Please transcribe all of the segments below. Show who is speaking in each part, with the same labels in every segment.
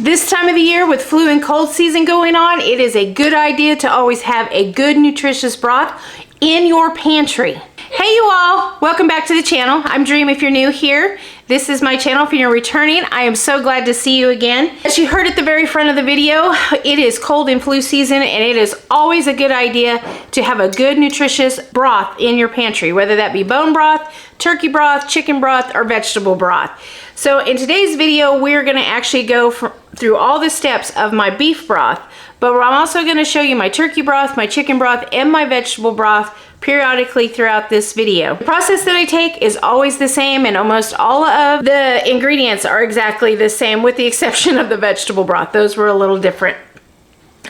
Speaker 1: This time of the year with flu and cold season going on, it is a good idea to always have a good nutritious broth in your pantry. Hey you all, welcome back to the channel. I'm Dream if you're new here. This is my channel if you're returning. I am so glad to see you again. As you heard at the very front of the video, it is cold and flu season and it is always a good idea to have a good nutritious broth in your pantry, whether that be bone broth, turkey broth, chicken broth, or vegetable broth. So in today's video, we're gonna actually go through all the steps of my beef broth, but I'm also gonna show you my turkey broth, my chicken broth, and my vegetable broth periodically throughout this video. The process that I take is always the same and almost all of the ingredients are exactly the same with the exception of the vegetable broth. Those were a little different.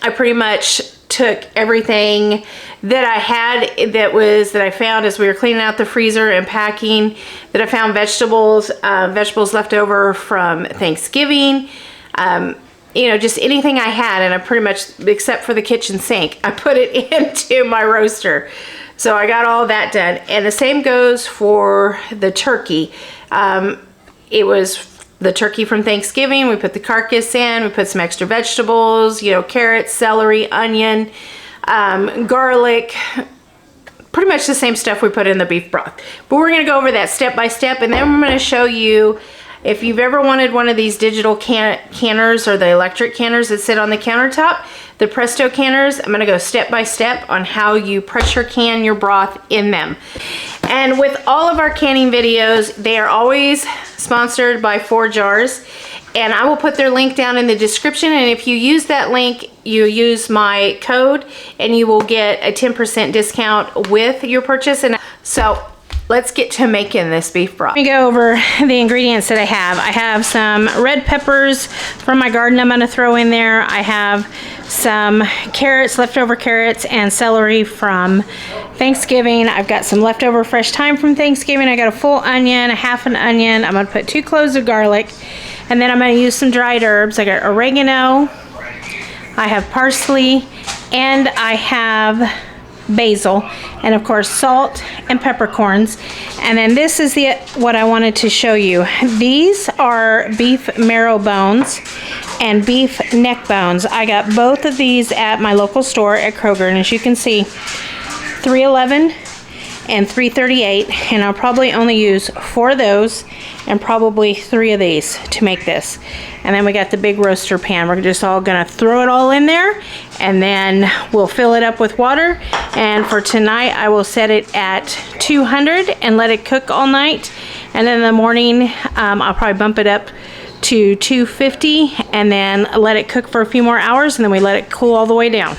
Speaker 1: I pretty much took everything that I had that I found as we were cleaning out the freezer and packing, that I found vegetables left over from Thanksgiving, you know, just anything I had, and I pretty much, except for the kitchen sink, I put it into my roaster. So I got all that done. And the same goes for the turkey. It was the turkey from Thanksgiving. We put the carcass in, we put some extra vegetables, you know, carrots, celery, onion, garlic, pretty much the same stuff we put in the beef broth. But we're gonna go over that step by step, and then I'm gonna show you, if you've ever wanted one of these digital canners or the electric canners that sit on the countertop, the Presto canners, I'm gonna go step by step on how you pressure can your broth in them. And with all of our canning videos, they are always sponsored by 4 Jars, and I will put their link down in the description, and if you use that link, you use my code, and you will get a 10% discount with your purchase. And so let's get to making this beef broth. Let me go over the ingredients that I have. I have some red peppers from my garden I'm gonna throw in there. I have some carrots, leftover carrots, and celery from Thanksgiving. I've got some leftover fresh thyme from Thanksgiving. I got a full onion, a half an onion. I'm gonna put 2 cloves of garlic, and then I'm gonna use some dried herbs. I got oregano, I have parsley, and I have basil, and of course salt and peppercorns. And then this is what I wanted to show you. These are beef marrow bones and beef neck bones. I got both of these at my local store at Kroger, and as you can see, $3.11 and $3.38, and I'll probably only use 4 of those and probably 3 of these to make this. And then we got the big roaster pan. We're just all gonna throw it all in there, and then we'll fill it up with water. And for tonight, I will set it at 200 and let it cook all night. And then in the morning, I'll probably bump it up to 250 and then let it cook for a few more hours, and then we let it cool all the way down.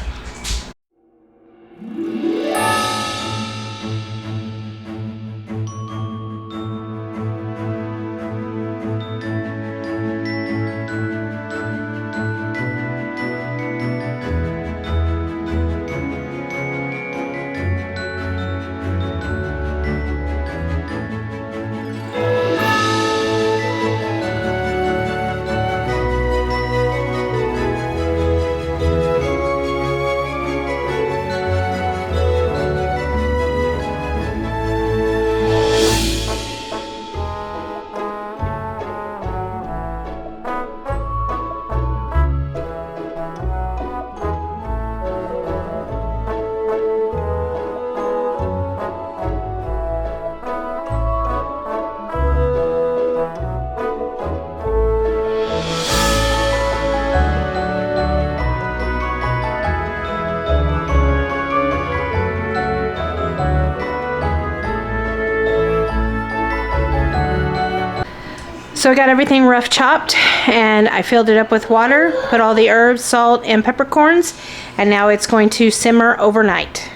Speaker 1: So I got everything rough chopped, and I filled it up with water, put all the herbs, salt, and peppercorns, and now it's going to simmer overnight.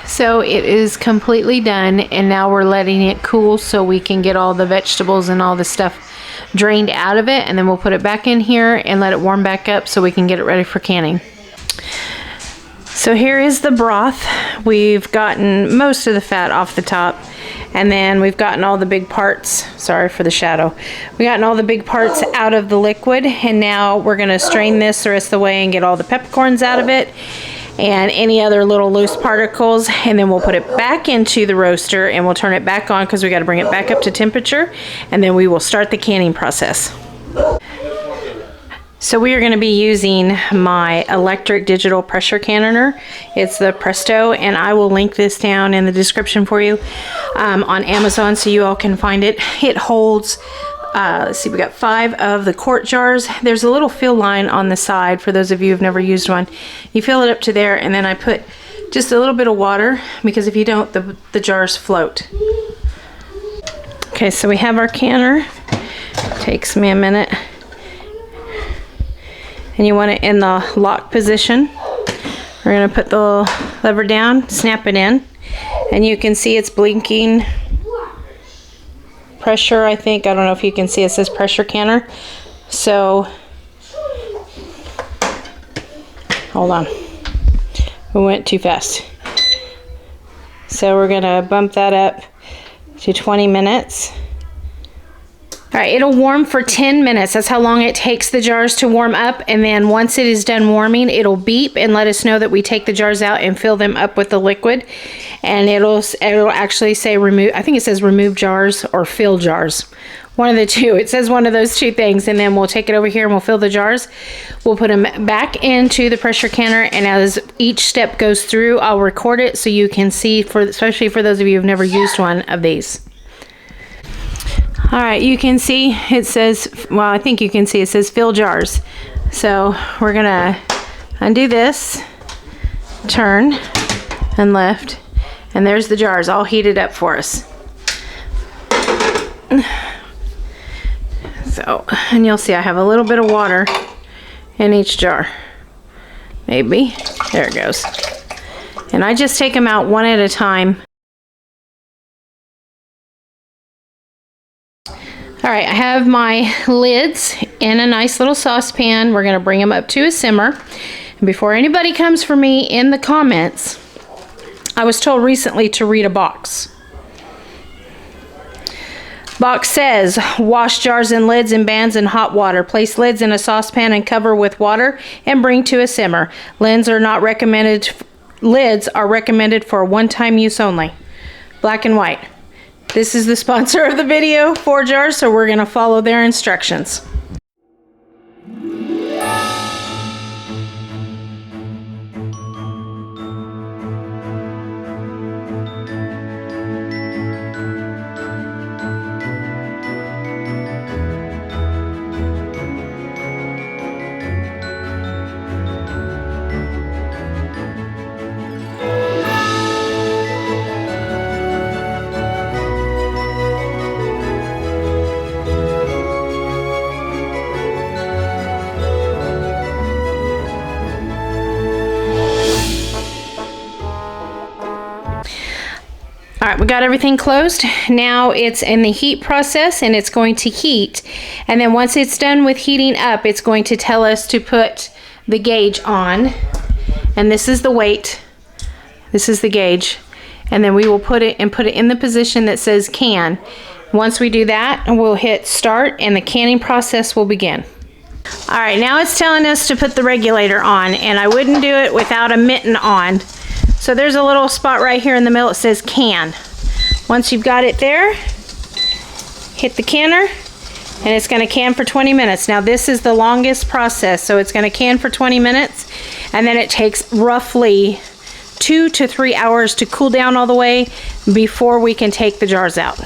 Speaker 1: So it is completely done, and now we're letting it cool so we can get all the vegetables and all the stuff drained out of it, and then we'll put it back in here and let it warm back up so we can get it ready for canning. So here is the broth. We've gotten most of the fat off the top, and then we've gotten all the big parts, sorry for the shadow, we gotten all the big parts out of the liquid, and now we're gonna strain this the rest of the way and get all the peppercorns out of it and any other little loose particles, and then we'll put it back into the roaster and we'll turn it back on because we got to bring it back up to temperature, and then we will start the canning process. So we are going to be using my electric digital pressure canner. It's the Presto, and I will link this down in the description for you on Amazon so you all can find it. It holds, let's see, we got 5 of the quart jars. There's a little fill line on the side for those of you who've never used one. You fill it up to there, and then I put just a little bit of water, because if you don't, the jars float. Okay, so we have our canner. Takes me a minute. And you want it in the lock position. We're going to put the lever down, snap it in, and you can see it's blinking pressure, I think. I don't know if you can see, it says pressure canner. So, hold on. We went too fast. So we're going to bump that up to 20 minutes. All right, it'll warm for 10 minutes. That's how long it takes the jars to warm up. And then once it is done warming, it'll beep and let us know that we take the jars out and fill them up with the liquid. And it'll actually say remove, I think it says remove jars or fill jars. One of the two. It says one of those two things. And then we'll take it over here and we'll fill the jars. We'll put them back into the pressure canner. And as each step goes through, I'll record it so you can see, especially for those of you who've never used one of these. All right, you can see it says, well, I think you can see it says fill jars. So we're gonna undo this, turn and lift, and there's the jars all heated up for us. So, and you'll see I have a little bit of water in each jar. Maybe, there it goes. And I just take them out one at a time. All right, I have my lids in a nice little saucepan. We're gonna bring them up to a simmer. And before anybody comes for me in the comments, I was told recently to read a box. Box says, wash jars and lids and bands in hot water. Place lids in a saucepan and cover with water and bring to a simmer. Lids are recommended for one-time use only. Black and white. This is the sponsor of the video, 4 Jars, so we're going to follow their instructions. All right, we got everything closed. Now it's in the heat process and it's going to heat. And then once it's done with heating up, it's going to tell us to put the gauge on. And this is the weight. This is the gauge. And then we will put it in the position that says can. Once we do that, we'll hit start and the canning process will begin. All right, now it's telling us to put the regulator on, and I wouldn't do it without a mitten on. So there's a little spot right here in the middle that says can. Once you've got it there, hit the canner and it's going to can for 20 minutes. Now this is the longest process, so it's going to can for 20 minutes and then it takes roughly 2 to 3 hours to cool down all the way before we can take the jars out.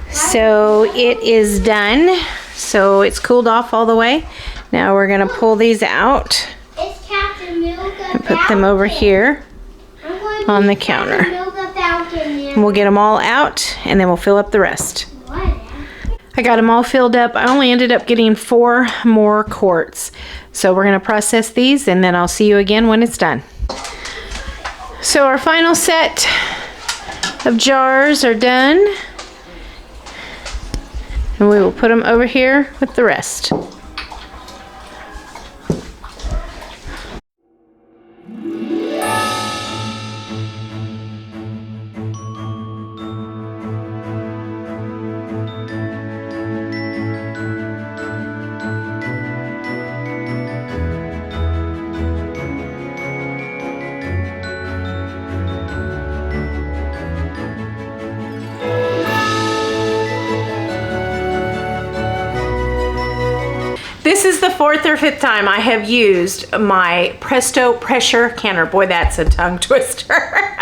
Speaker 1: So it is done. So it's cooled off all the way. Now we're going to pull these out and put them over here on the counter. And we'll get them all out and then we'll fill up the rest. I got them all filled up. I only ended up getting 4 more quarts. So we're going to process these and then I'll see you again when it's done. So our final set of jars are done. And we will put them over here with the rest. This is the 4th or 5th time I have used my Presto pressure canner. Boy, that's a tongue twister.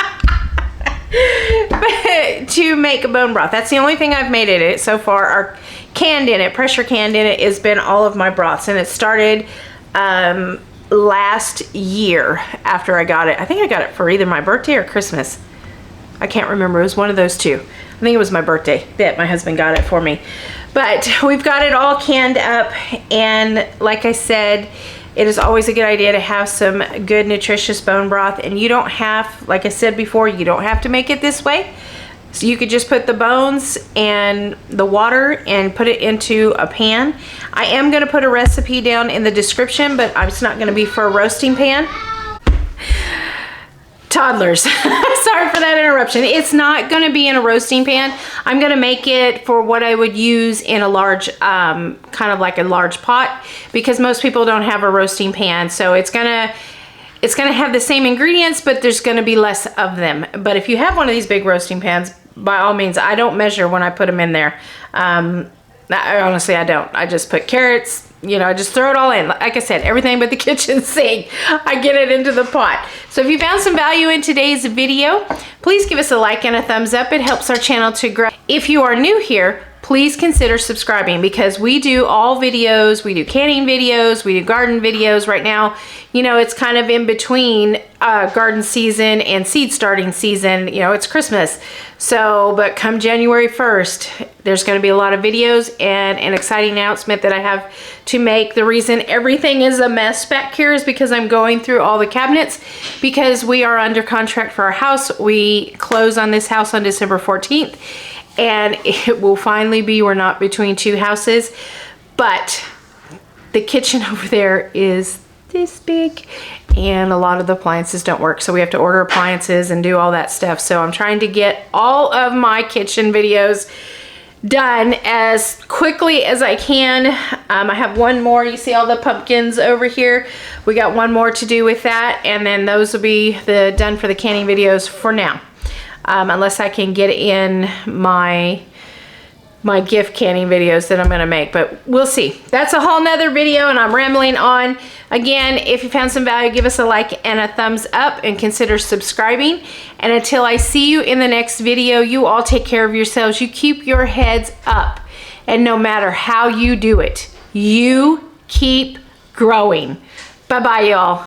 Speaker 1: To make bone broth. That's the only thing I've made in it so far, or canned in it, pressure canned in it, has been all of my broths. And it started last year after I got it. I think I got it for either my birthday or Christmas. I can't remember. It was one of those two. I think it was my birthday that my husband got it for me. But we've got it all canned up, and like I said, it is always a good idea to have some good nutritious bone broth. And you don't have, like I said before, you don't have to make it this way. So you could just put the bones and the water and put it into a pan. I am going to put a recipe down in the description, but it's not going to be for a roasting pan. Toddlers. Sorry for that interruption. It's not going to be in a roasting pan. I'm going to make it for what I would use in a large, kind of like a large pot, because most people don't have a roasting pan. So it's going to have the same ingredients, but there's going to be less of them. But if you have one of these big roasting pans, by all means, I don't measure when I put them in there. Honestly, I don't. I just put carrots, you know, I just throw it all in. Like I said, everything but the kitchen sink, I get it into the pot. So if you found some value in today's video, please give us a like and a thumbs up. It helps our channel to grow. If you are new here, please consider subscribing, because we do all videos. We do canning videos, we do garden videos. Right now, you know, it's kind of in between garden season and seed starting season. You know, it's Christmas. So, but come January 1st, there's going to be a lot of videos and an exciting announcement that I have to make. The reason everything is a mess back here is because I'm going through all the cabinets, because we are under contract for our house. We close on this house on December 14th. And it will finally be, we're not between two houses, but the kitchen over there is this big and a lot of the appliances don't work. So we have to order appliances and do all that stuff. So I'm trying to get all of my kitchen videos done as quickly as I can. I have one more. You see all the pumpkins over here? We got one more to do with that. And then those will be done for the canning videos for now. Unless I can get in my gift canning videos that I'm going to make, but we'll see. That's a whole nother video, and I'm rambling on. Again, if you found some value, give us a like and a thumbs up, and consider subscribing. And until I see you in the next video, you all take care of yourselves. You keep your heads up, and no matter how you do it, you keep growing. Bye-bye, y'all.